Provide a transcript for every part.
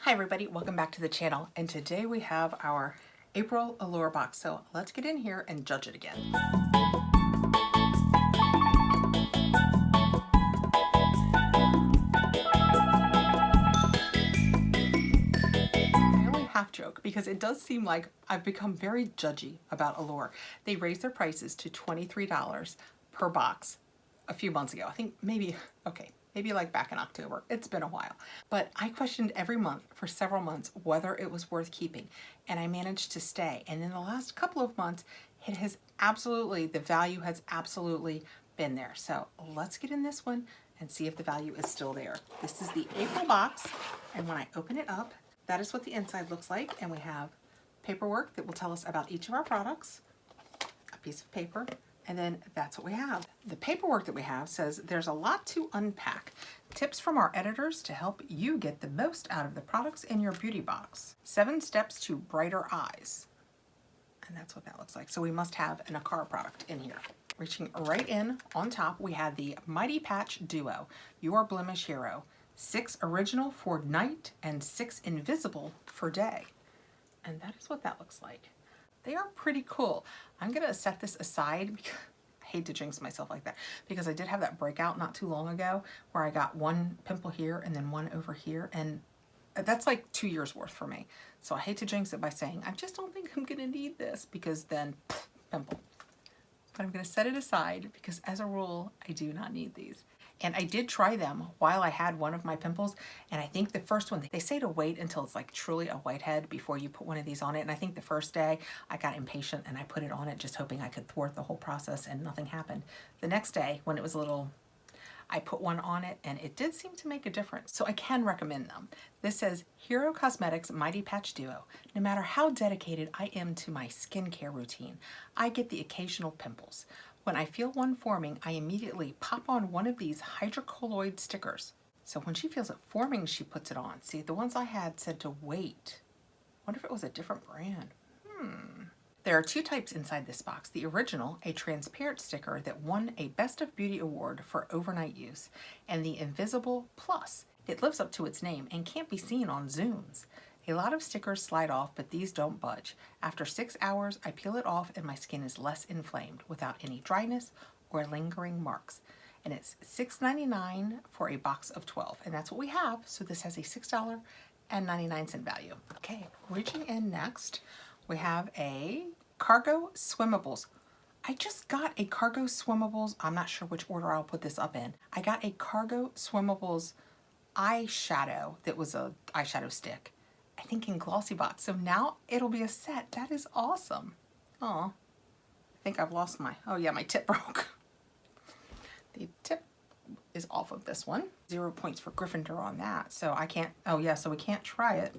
Hi everybody, welcome back to the channel, and today we have our April Allure box, so let's get in here and judge it again. I only half joke because it does seem like I've become very judgy about Allure. They raised their prices to $23 per box a few months ago. I think maybe like back in October. It's been a while. But I questioned every month for several months whether it was worth keeping, and I managed to stay. And in the last couple of months, it has absolutely, the value has absolutely been there. So let's get in this one and see if the value is still there. This is the April box, and when I open it up, that is what the inside looks like. And we have paperwork that will tell us about each of our products, a piece of paper, and then that's what we have. The paperwork that we have says there's a lot to unpack. Tips from our editors to help you get the most out of the products in your beauty box. 7 steps to brighter eyes. And that's what that looks like. So we must have an Akara product in here. Reaching right in on top, we have the Mighty Patch Duo, Your Blemish Hero. 6 original for night and 6 invisible for day. And that is what that looks like. They are pretty cool. I'm gonna set this aside because I hate to jinx myself like that, because I did have that breakout not too long ago where I got one pimple here and then one over here, and that's like 2 years worth for me. So I hate to jinx it by saying I just don't think I'm gonna need this, because then pimple. But I'm gonna set it aside because as a rule I do not need these. And I did try them while I had one of my pimples, and I think the first one, they say to wait until it's like truly a whitehead before you put one of these on it. And I think the first day I got impatient and I put it on it just hoping I could thwart the whole process, and nothing happened. The next day when it was a little, I put one on it and it did seem to make a difference. So I can recommend them. This says Hero Cosmetics Mighty Patch Duo. No matter how dedicated I am to my skincare routine, I get the occasional pimples. When I feel one forming, I immediately pop on one of these hydrocolloid stickers. So when she feels it forming, she puts it on. See, the ones I had said to wait. Wonder if it was a different brand. There are 2 types inside this box. The original, a transparent sticker that won a Best of Beauty award for overnight use, and the Invisible Plus. It lives up to its name and can't be seen on Zooms. A lot of stickers slide off, but these don't budge. After 6 hours, I peel it off and my skin is less inflamed without any dryness or lingering marks. And it's $6.99 for a box of 12. And that's what we have. So this has a $6.99 value. Okay, reaching in next, we have a Cargo Swimmables. I just got a Cargo Swimmables. I'm not sure which order I'll put this up in. I got a Cargo Swimmables eyeshadow that was a eyeshadow stick, I think in GlossyBox. So now it'll be a set. That is awesome. Oh, I think I've lost my, oh yeah, my tip broke. The tip is off of this one. 0 points for Gryffindor on that. So I can't, oh yeah, so we can't try it.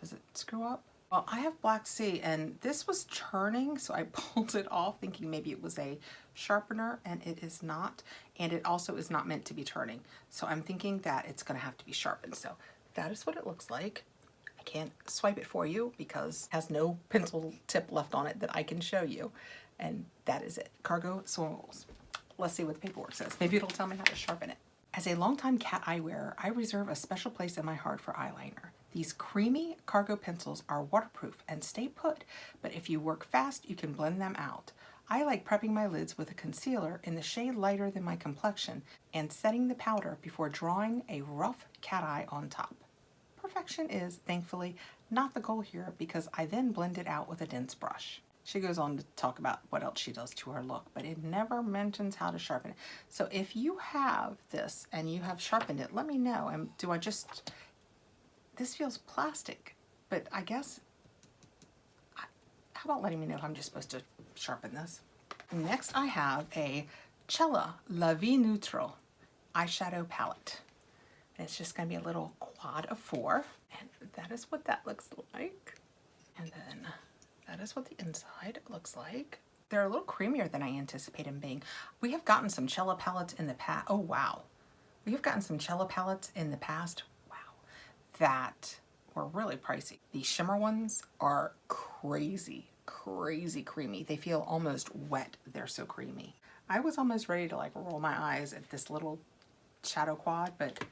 Does it screw up? Well, I have Black Sea, and this was churning, so I pulled it off thinking maybe it was a sharpener, and it is not. And it also is not meant to be turning. So I'm thinking that it's gonna have to be sharpened. So that is what it looks like. I can't swipe it for you because it has no pencil tip left on it that I can show you. And that is it. Cargo Swivels. Let's see what the paperwork says. Maybe it'll tell me how to sharpen it. As a longtime cat eye wearer, I reserve a special place in my heart for eyeliner. These creamy Cargo pencils are waterproof and stay put, but if you work fast, you can blend them out. I like prepping my lids with a concealer in the shade lighter than my complexion and setting the powder before drawing a rough cat eye on top. Perfection is, thankfully, not the goal here because I then blend it out with a dense brush. She goes on to talk about what else she does to her look, but it never mentions how to sharpen it. So if you have this and you have sharpened it, let me know. And do I just, this feels plastic, but I guess, how about letting me know if I'm just supposed to sharpen this? Next I have a Cella La Vie Neutral eyeshadow palette. And it's just gonna be a little quad of 4, and that is what that looks like. And then that is what the inside looks like. They're a little creamier than I anticipated them being. We have gotten some Cella palettes in the past. Oh wow. We have gotten some Cella palettes in the past. Wow. That were really pricey. These shimmer ones are crazy, crazy creamy. They feel almost wet. They're so creamy. I was almost ready to like roll my eyes at this little shadow quad, but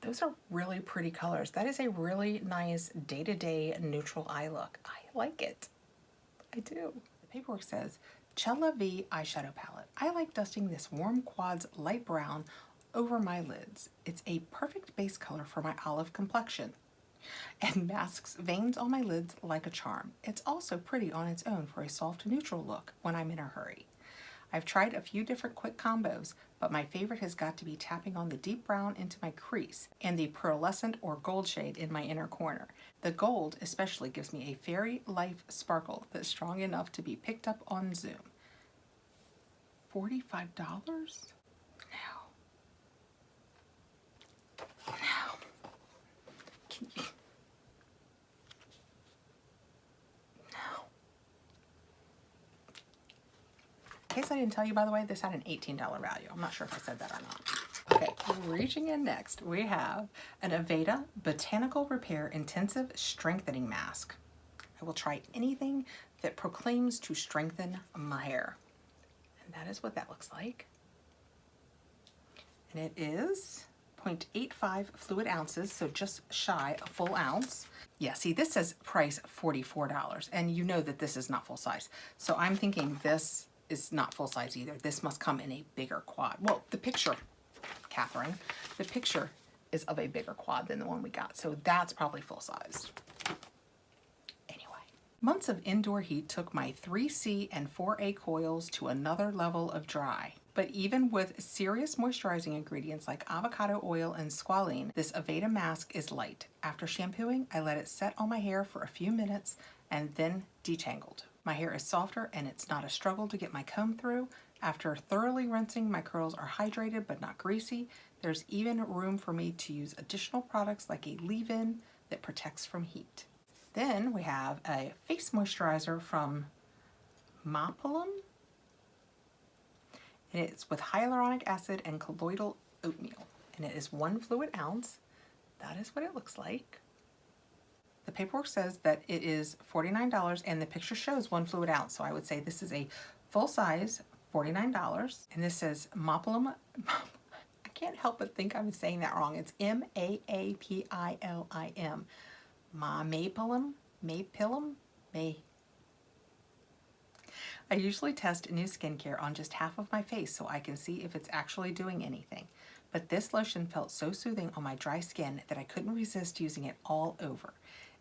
Those are really pretty colors. That is a really nice day-to-day neutral eye look. I like it. I do. The paperwork says, Cella V eyeshadow palette. I like dusting this warm quads light brown over my lids. It's a perfect base color for my olive complexion and masks veins on my lids like a charm. It's also pretty on its own for a soft neutral look when I'm in a hurry. I've tried a few different quick combos, but my favorite has got to be tapping on the deep brown into my crease and the pearlescent or gold shade in my inner corner. The gold especially gives me a fairy life sparkle that's strong enough to be picked up on Zoom. $45? Now. Can you? In case I didn't tell you, by the way, this had an $18 value. I'm not sure if I said that or not. Okay, reaching in next, we have an Aveda Botanical Repair Intensive Strengthening Mask. I will try anything that proclaims to strengthen my hair. And that is what that looks like. And it is 0.85 fluid ounces, so just shy a full ounce. Yeah, see, this says price $44, and you know that this is not full size. So I'm thinking this is not full size either. This must come in a bigger quad. Well, the picture, Kathrin, the picture is of a bigger quad than the one we got. So that's probably full size. Anyway, months of indoor heat took my 3C and 4A coils to another level of dry. But even with serious moisturizing ingredients like avocado oil and squalene, this Aveda mask is light. After shampooing, I let it set on my hair for a few minutes and then detangled. My hair is softer and it's not a struggle to get my comb through. After thoroughly rinsing, my curls are hydrated but not greasy. There's even room for me to use additional products like a leave-in that protects from heat. Then we have a face moisturizer from Mapulum. And it's with hyaluronic acid and colloidal oatmeal. And it is 1 fluid ounce. That is what it looks like. The paperwork says that it is $49 and the picture shows 1 fluid ounce. So I would say this is a full size $49. And this says Mapulum. I can't help but think I'm saying that wrong. It's M-A-A-P-I-L-I-M. Mapulum? I usually test new skincare on just half of my face so I can see if it's actually doing anything. But this lotion felt so soothing on my dry skin that I couldn't resist using it all over.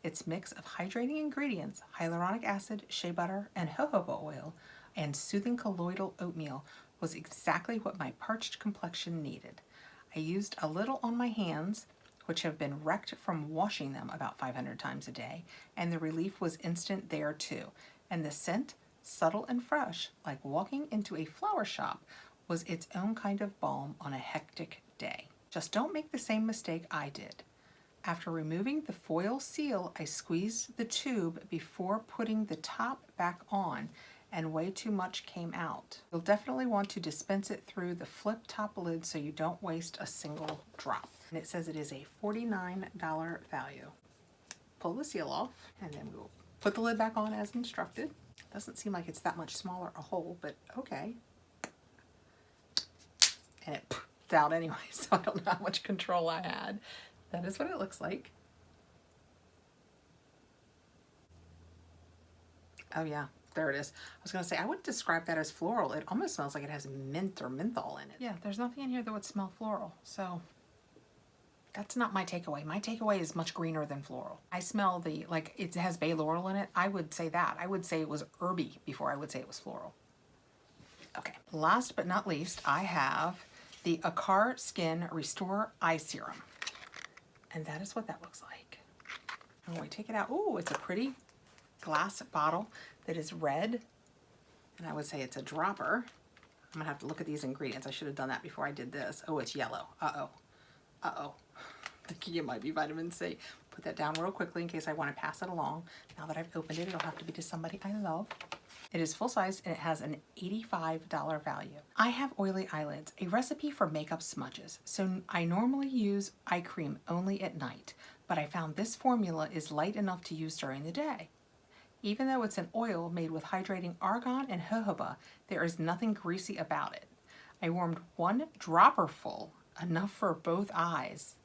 Its mix of hydrating ingredients, hyaluronic acid, shea butter, and jojoba oil, and soothing colloidal oatmeal was exactly what my parched complexion needed. I used a little on my hands, which have been wrecked from washing them about 500 times a day, and the relief was instant there too. And the scent, subtle and fresh, like walking into a flower shop, was its own kind of balm on a hectic day. Just don't make the same mistake I did. After removing the foil seal, I squeezed the tube before putting the top back on, and way too much came out. You'll definitely want to dispense it through the flip top lid so you don't waste a single drop. And it says it is a $49 value. Pull the seal off, and then we'll put the lid back on as instructed. Doesn't seem like it's that much smaller a hole, but okay. And it popped out anyway, so I don't know how much control I had. That is what it looks like. Oh yeah, there it is. I was gonna say, I wouldn't describe that as floral. It almost smells like it has mint or menthol in it. Yeah, there's nothing in here that would smell floral, so that's not my takeaway. My takeaway is much greener than floral. I smell the, like, it has bay laurel in it. I would say that. I would say it was herby before I would say it was floral. Okay, last but not least, I have the Akar Skin Restore Eye Serum. And that is what that looks like. And when we take it out, oh, it's a pretty glass bottle that is red. And I would say it's a dropper. I'm gonna have to look at these ingredients. I should have done that before I did this. Oh, it's yellow. Uh-oh. Uh-oh. Thinking it might be vitamin C. Put that down real quickly in case I want to pass it along. Now that I've opened it, it'll have to be to somebody I love. It is full size and it has an $85 value. I have oily eyelids, a recipe for makeup smudges. So I normally use eye cream only at night, but I found this formula is light enough to use during the day. Even though it's an oil made with hydrating argan and jojoba, there is nothing greasy about it. I warmed 1 dropper full, enough for both eyes.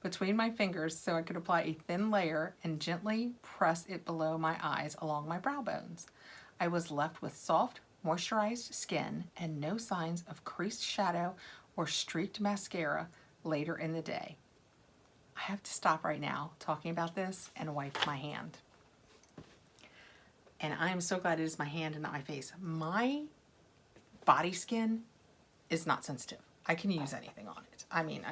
between my fingers so I could apply a thin layer and gently press it below my eyes along my brow bones. I was left with soft, moisturized skin and no signs of creased shadow or streaked mascara later in the day. I have to stop right now talking about this and wipe my hand. And I am so glad it is my hand and not my face. My body skin is not sensitive. I can use anything on it. I mean,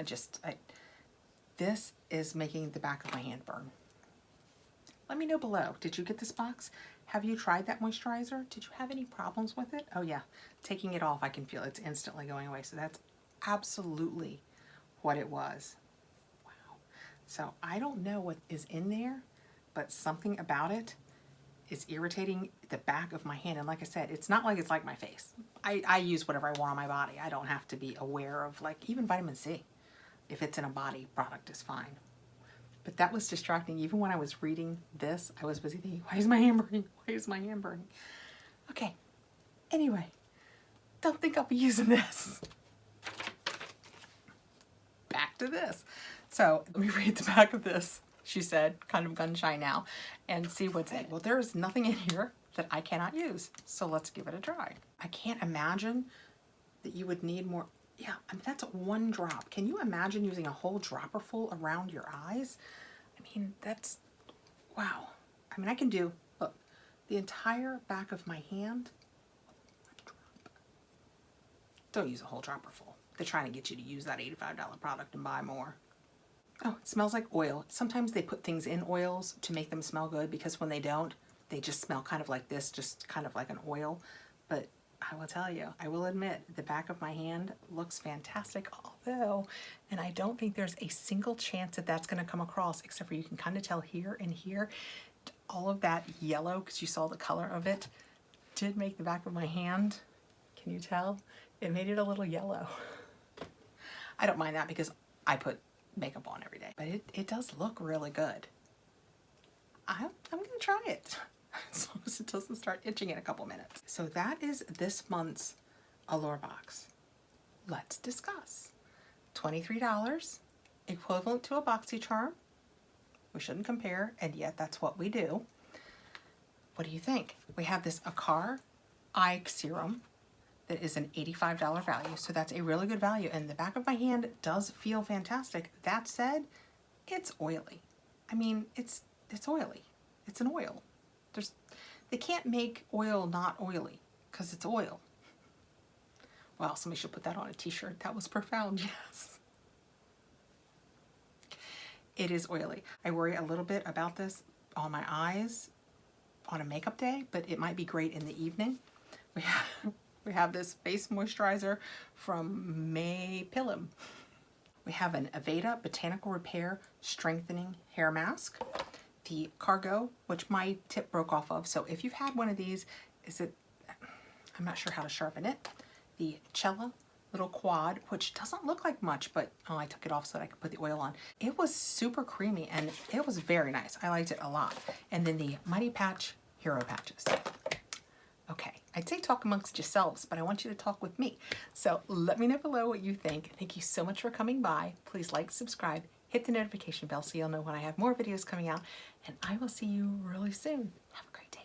this is making the back of my hand burn. Let me know below. Did you get this box? Have you tried that moisturizer? Did you have any problems with it? Oh yeah, taking it off, I can feel it's instantly going away. So that's absolutely what it was. Wow. So I don't know what is in there, but something about it is irritating the back of my hand. And like I said, it's not like it's like my face. I use whatever I want on my body. I don't have to be aware of, like, even vitamin C. If it's in a body product is fine. But that was distracting. Even when I was reading this, I was busy thinking, why is my hand burning? Why is my hand burning? Okay, anyway, don't think I'll be using this. Back to this. So let me read the back of this, she said, kind of gun shy now, and see what's in. Well, there is nothing in here that I cannot use. So let's give it a try. I can't imagine that you would need more. Yeah, I mean, that's one drop. Can you imagine using a whole dropper full around your eyes? I mean, that's, wow. I mean, I can do, look, the entire back of my hand. Don't use a whole dropper full. They're trying to get you to use that $85 product and buy more. Oh, it smells like oil. Sometimes they put things in oils to make them smell good, because when they don't, they just smell kind of like this, just kind of like an oil. But I will tell you, I will admit, the back of my hand looks fantastic, although, and I don't think there's a single chance that that's going to come across, except for you can kind of tell here and here, all of that yellow, because you saw the color of it, did make the back of my hand, can you tell? It made it a little yellow. I don't mind that because I put makeup on every day, but it does look really good. I'm going to try it. As long as it doesn't start itching in a couple minutes. So that is this month's Allure box. Let's discuss. $23, equivalent to a Boxycharm. We shouldn't compare, and yet that's what we do. What do you think? We have this Akar eye serum that is an $85 value, so that's a really good value, and the back of my hand does feel fantastic. That said, it's oily. I mean, it's oily. It's an oil. They can't make oil not oily, because it's oil. Wow, somebody should put that on a t-shirt. That was profound, yes. It is oily. I worry a little bit about this on my eyes on a makeup day, but it might be great in the evening. We have this face moisturizer from Maypillim. We have an Aveda Botanical Repair Strengthening Hair Mask. The Cargo, which my tip broke off of, so if you've had one of these, I'm not sure how to sharpen it. The Cella little quad, which doesn't look like much, but I took it off so that I could put the oil on. It was super creamy and it was very nice. I liked it a lot. And then the Mighty Patch Hero Patches. Okay, I'd say talk amongst yourselves, but I want you to talk with me. So let me know below what you think. Thank you so much for coming by. Please like, subscribe, hit the notification bell so you'll know when I have more videos coming out, and I will see you really soon. Have a great day.